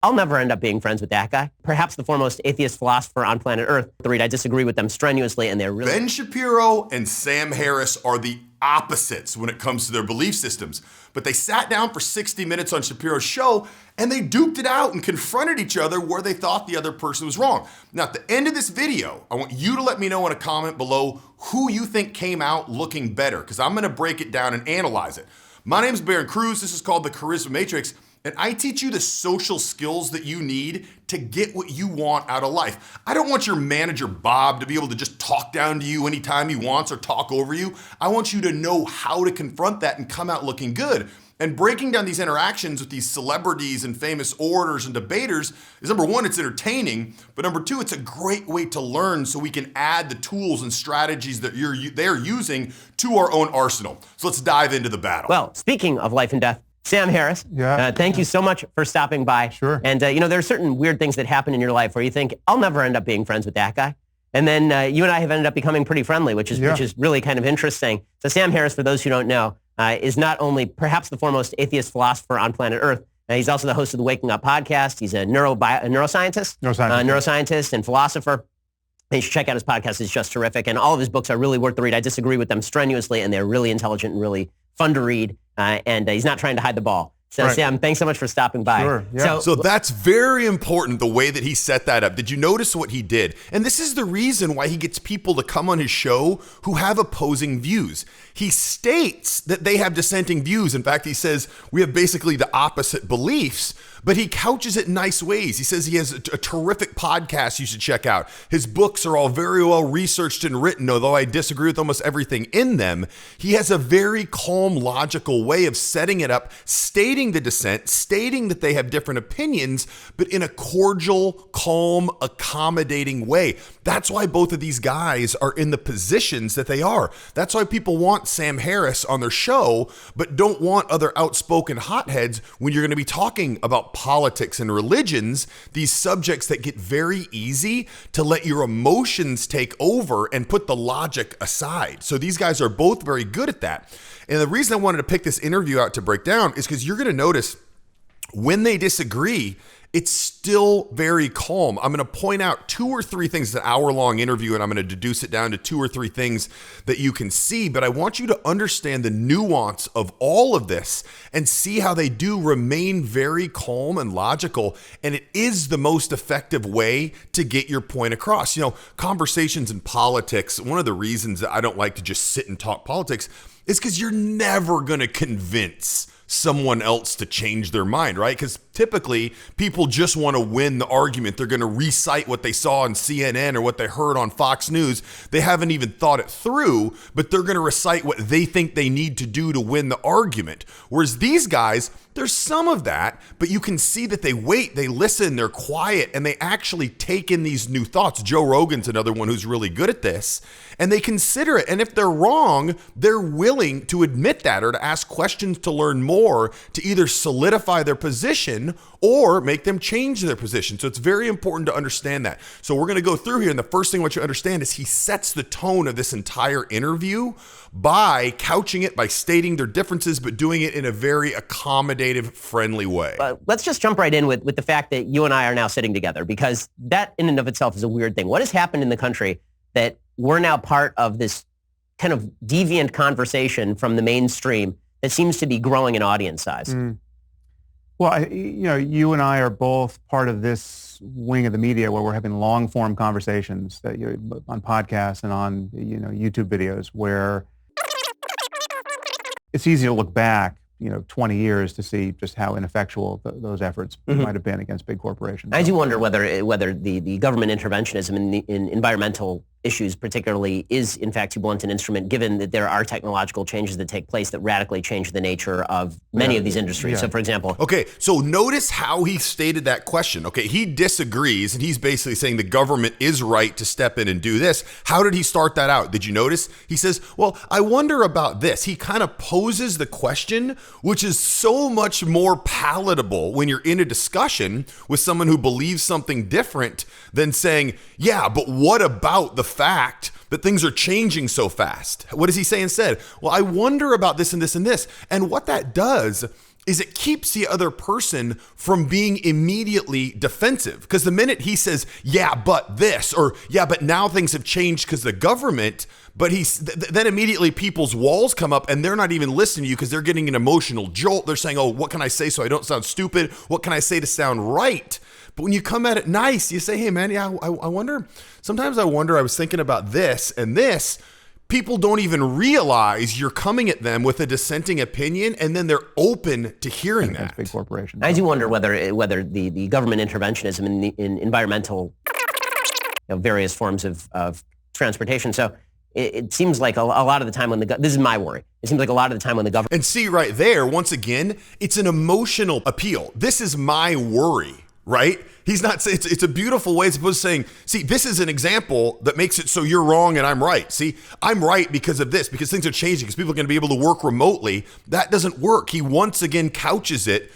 I'll never end up being friends with that guy. Perhaps the foremost atheist philosopher on planet Earth. I disagree with them strenuously, and they're really... Ben Shapiro and Sam Harris are the opposites when it comes to their belief systems. But they sat down for 60 minutes on Shapiro's show, and they duked it out and confronted each other where they thought the other person was wrong. Now, at the end of this video, I want you to let me know in a comment below who you think came out looking better, because I'm going to break it down and analyze it. My name's Baron Cruz. This is called the Charisma Matrix. And I teach you the social skills that you need to get what you want out of life. I don't want your manager, Bob, to be able to just talk down to you anytime he wants or talk over you. I want you to know how to confront that and come out looking good. And breaking down these interactions with these celebrities and famous orators and debaters is, number one, it's entertaining, but number two, it's a great way to learn so we can add the tools and strategies that they're using to our own arsenal. So let's dive into the battle. Well, speaking of life and death, Sam Harris, thank you so much for stopping by. Sure. And, there are certain weird things that happen in your life where you think, I'll never end up being friends with that guy. And then you and I have ended up becoming pretty friendly, which is really kind of interesting. So Sam Harris, for those who don't know, is not only perhaps the foremost atheist philosopher on planet Earth, he's also the host of the Waking Up podcast. He's a neuroscientist and philosopher. And you should check out his podcast. It's just terrific. And all of his books are really worth the read. I disagree with them strenuously, and they're really intelligent and really fun to read. And he's not trying to hide the ball. So, right. Sam, thanks so much for stopping by. Sure, yeah. So that's very important, the way that he set that up. Did you notice what he did? And this is the reason why he gets people to come on his show who have opposing views. He states that they have dissenting views. In fact, he says we have basically the opposite beliefs, but he couches it in nice ways. He says he has a terrific podcast you should check out. His books are all very well researched and written, although I disagree with almost everything in them. He has a very calm, logical way of setting it up, stating the dissent, stating that they have different opinions, but in a cordial, calm, accommodating way. That's why both of these guys are in the positions that they are. That's why people want Sam Harris on their show, but don't want other outspoken hotheads when you're going to be talking about politics and religions, these subjects that get very easy to let your emotions take over and put the logic aside. So these guys are both very good at that. And the reason I wanted to pick this interview out to break down is because you're going to notice when they disagree, it's still very calm. I'm going to point out 2 or 3 things. It's an hour-long interview, and I'm going to deduce it down to 2 or 3 things that you can see. But I want you to understand the nuance of all of this and see how they do remain very calm and logical. And it is the most effective way to get your point across. You know, conversations in politics, one of the reasons that I don't like to just sit and talk politics is because you're never going to convince someone else to change their mind, right? Because typically people just want to win the argument. They're going to recite what they saw on CNN or what they heard on Fox News. They haven't even thought it through, but they're going to recite what they think they need to do to win the argument. Whereas these guys, there's some of that, but you can see that they wait, they listen, they're quiet, and they actually take in these new thoughts. Joe Rogan's another one who's really good at this, and they consider it. And if they're wrong, they're willing to admit that or to ask questions to learn more, to either solidify their position or make them change their position. So it's very important to understand that. So we're going to go through here, and the first thing I want you to understand is he sets the tone of this entire interview by couching it, by stating their differences, but doing it in a very accommodative, friendly way. Let's just jump right in with the fact that you and I are now sitting together, because that in and of itself is a weird thing. What has happened in the country that we're now part of this kind of deviant conversation from the mainstream that seems to be growing in audience size? Well, you and I are both part of this wing of the media where we're having long-form conversations that on podcasts and on YouTube videos, where it's easy to look back 20 years to see just how ineffectual those efforts might have been against big corporations. I do wonder whether the government interventionism in environmental issues particularly is in fact too blunt an instrument, given that there are technological changes that take place that radically change the nature of many of these industries. So for example... Okay, so notice how he stated that question. Okay, he disagrees, and he's basically saying the government is right to step in and do this. How did he start that out? Did you notice? He says, well, I wonder about this. He kind of poses the question, which is so much more palatable when you're in a discussion with someone who believes something different than saying, yeah, but what about the fact that things are changing so fast? What does he say instead? Well, I wonder about this and this and this. And what that does is it keeps the other person from being immediately defensive. Because the minute he says, yeah, but this, or yeah, but now things have changed because the government, but then immediately people's walls come up and they're not even listening to you because they're getting an emotional jolt. They're saying, oh, what can I say so I don't sound stupid? What can I say to sound right? But when you come at it nice, you say, hey, man, yeah, I wonder, sometimes I wonder, I was thinking about this and this. People don't even realize you're coming at them with a dissenting opinion, and then they're open to hearing that. Big corporations. I do wonder whether the government interventionism in environmental, various forms of transportation. So it seems like a lot of the time when this is my worry. It seems like a lot of the time when the government. And see right there, once again, it's an emotional appeal. This is my worry, right? He's not saying, it's a beautiful way. It's supposed to saying, see, this is an example that makes it so you're wrong and I'm right. See, I'm right because of this, because things are changing, because people are going to be able to work remotely. That doesn't work. He once again couches it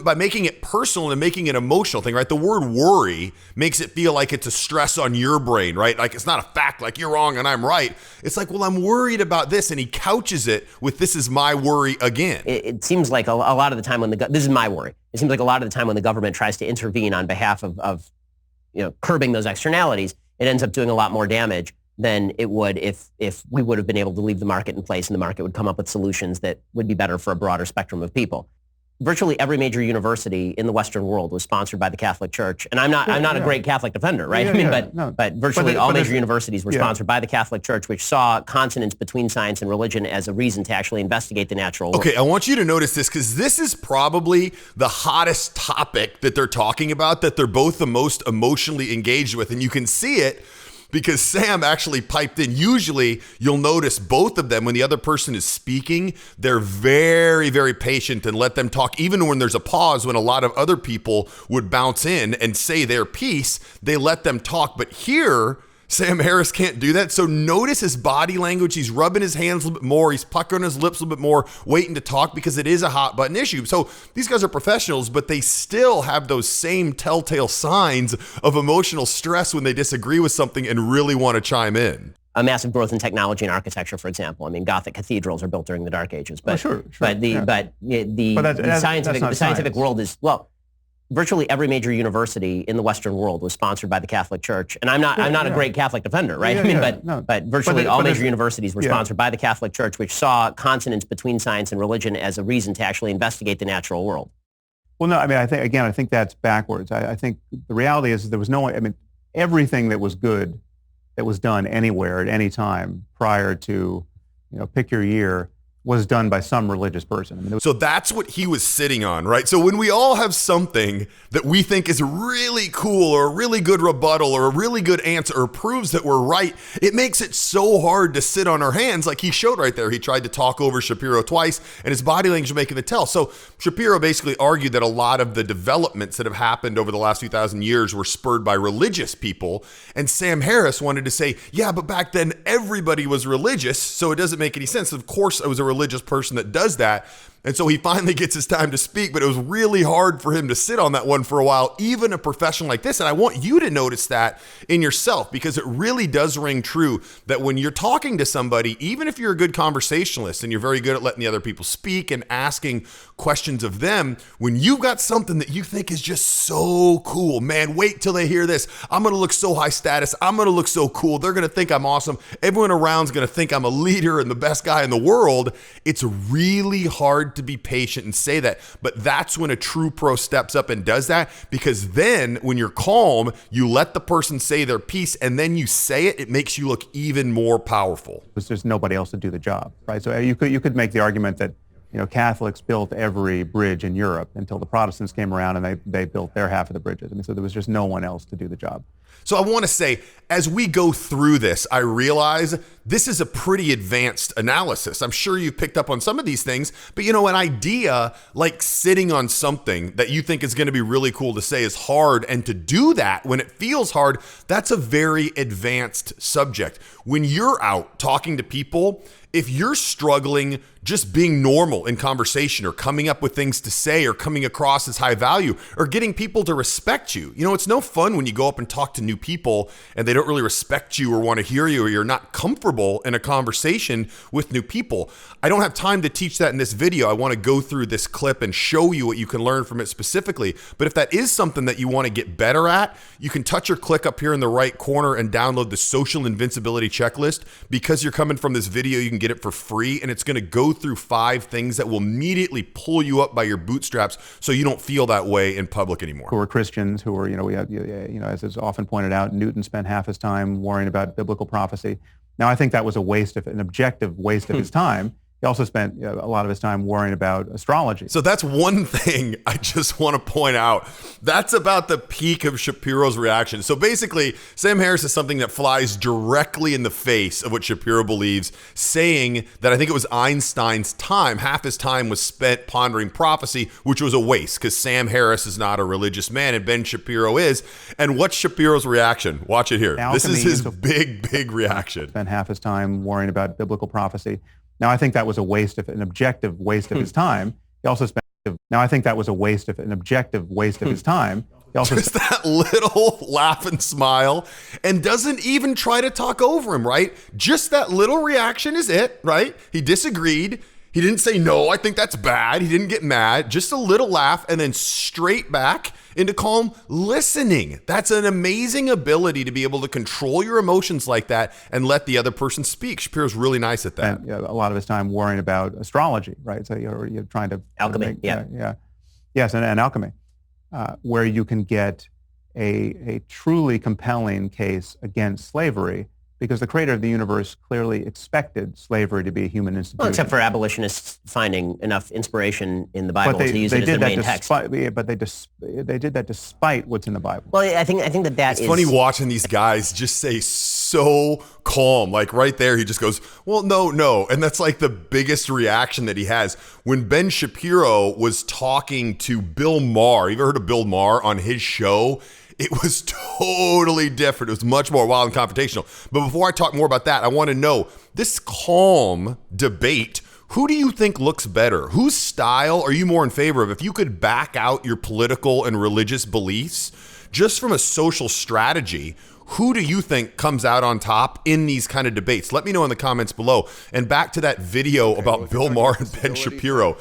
by making it personal and making it an emotional thing, right? The word worry makes it feel like it's a stress on your brain, right? Like it's not a fact, like you're wrong and I'm right. It's like, well, I'm worried about this. And he couches it with, this is my worry again. It seems like a lot of the time when this is my worry. It seems like a lot of the time when the government tries to intervene on behalf of curbing those externalities, it ends up doing a lot more damage than it would if we would have been able to leave the market in place and the market would come up with solutions that would be better for a broader spectrum of people. Virtually every major university in the Western world was sponsored by the Catholic Church, and I'm not a great Catholic defender, right? But virtually all major universities were sponsored by the Catholic Church, which saw consonance between science and religion as a reason to actually investigate the natural world. Okay, I want you to notice this because this is probably the hottest topic that they're talking about, that they're both the most emotionally engaged with, and you can see it because Sam actually piped in. Usually you'll notice both of them, when the other person is speaking, they're very, very patient and let them talk. Even when there's a pause, when a lot of other people would bounce in and say their piece, they let them talk. But here, Sam Harris can't do that. So notice his body language. He's rubbing his hands a little bit more. He's puckering his lips a little bit more, waiting to talk because it is a hot button issue. So these guys are professionals, but they still have those same telltale signs of emotional stress when they disagree with something and really want to chime in. A massive growth in technology and architecture, for example. I mean, Gothic cathedrals are built during the Dark Ages. But, but the scientific world is, well, virtually every major university in the Western world was sponsored by the Catholic Church, and I'm not a great Catholic defender, right? But virtually all major universities were sponsored by the Catholic Church, which saw consonance between science and religion as a reason to actually investigate the natural world. Well, no, I mean, I think that's backwards. I think the reality is there was everything that was good that was done anywhere at any time prior to, pick your year, was done by some religious person. So that's what he was sitting on, right? So when we all have something that we think is really cool or a really good rebuttal or a really good answer or proves that we're right, it makes it so hard to sit on our hands like he showed right there. He tried to talk over Shapiro twice and his body language was making the tell. So Shapiro basically argued that a lot of the developments that have happened over the last few thousand years were spurred by religious people. And Sam Harris wanted to say, yeah, but back then everybody was religious, so it doesn't make any sense. Of course, it was a religious person that does that. And so he finally gets his time to speak, but it was really hard for him to sit on that one for a while, even a professional like this. And I want you to notice that in yourself, because it really does ring true that when you're talking to somebody, even if you're a good conversationalist and you're very good at letting the other people speak and asking questions of them, when you've got something that you think is just so cool, man, wait till they hear this. I'm going to look so high status. I'm going to look so cool. They're going to think I'm awesome. Everyone around's going to think I'm a leader and the best guy in the world. It's really hard to be patient and say that, but that's when a true pro steps up and does that, because then when you're calm, you let the person say their piece and then you say it, it makes you look even more powerful. There's just nobody else to do the job, right? So you could make the argument that Catholics built every bridge in Europe until the Protestants came around and they built their half of the bridges. I mean, so there was just no one else to do the job. So I want to say, as we go through this, I realize this is a pretty advanced analysis. I'm sure you've picked up on some of these things, but an idea like sitting on something that you think is going to be really cool to say is hard, and to do that when it feels hard, that's a very advanced subject. When you're out talking to people, if you're struggling just being normal in conversation or coming up with things to say or coming across as high value or getting people to respect you, it's no fun when you go up and talk to new people and they don't really respect you or want to hear you, or you're not comfortable in a conversation with new people. I don't have time to teach that in this video. I want to go through this clip and show you what you can learn from it specifically. But if that is something that you want to get better at, you can touch or click up here in the right corner and download the Social Invincibility Checklist. Because you're coming from this video, you can get it for free, and it's going to go through 5 things that will immediately pull you up by your bootstraps so you don't feel that way in public anymore. Who are Christians, who are, we have, as is often pointed out, Newton spent half his time worrying about biblical prophecy. Now, I think that was an objective waste of his time. He also spent a lot of his time worrying about astrology. So that's one thing I just want to point out. That's about the peak of Shapiro's reaction. So basically, Sam Harris is something that flies directly in the face of what Shapiro believes, saying that I think it was Einstein's time. Half his time was spent pondering prophecy, which was a waste because Sam Harris is not a religious man and Ben Shapiro is. And what's Shapiro's reaction? Watch it here. This is his big reaction. Spent half his time worrying about biblical prophecy. Now, I think that was an objective waste of his time. He also spent. Now, I think that was an objective waste of his time. He also just that little laugh and smile, and doesn't even try to talk over him, right? Just that little reaction is it, right? He disagreed. He didn't say, no, I think that's bad. He didn't get mad. Just a little laugh and then straight back into calm listening. That's an amazing ability to be able to control your emotions like that and let the other person speak. Shapiro's really nice at that. And, a lot of his time worrying about astrology, right? So you're trying to... Alchemy, Yes, and alchemy, where you can get a truly compelling case against slavery, because the creator of the universe clearly expected slavery to be a human institution. Well, except for abolitionists finding enough inspiration in the Bible to use it as their main text. But they did that despite what's in the Bible. Well, I think that it's funny watching these guys just say so calm. Like right there, he just goes, well, no. And that's like the biggest reaction that he has. When Ben Shapiro was talking to Bill Maher, you ever heard of Bill Maher on his show? It was totally different. It was much more wild and confrontational. But before I talk more about that, I want to know, this calm debate, who do you think looks better? Whose style are you more in favor of? If you could back out your political and religious beliefs, just from a social strategy, who do you think comes out on top in these kind of debates? Let me know in the comments below. And back to that video about Bill Maher and Ben Shapiro.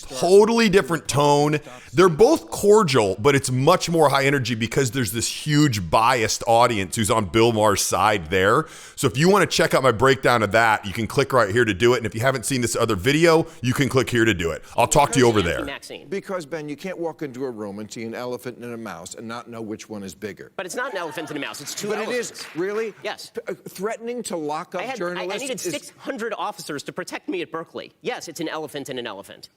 Totally different tone. They're both cordial, but it's much more high energy because there's this huge biased audience who's on Bill Maher's side there. So if you want to check out my breakdown of that, you can click right here to do it. And if you haven't seen this other video, you can click here to do it. I'll talk to you over there. Because, Ben, you can't walk into a room and see an elephant and a mouse and not know which one is bigger. But it's not an elephant and a mouse. It's two But elephants. It is, really? Yes. Threatening to lock up journalists? I needed 600 officers to protect me at Berkeley. Yes, it's an elephant and an elephant.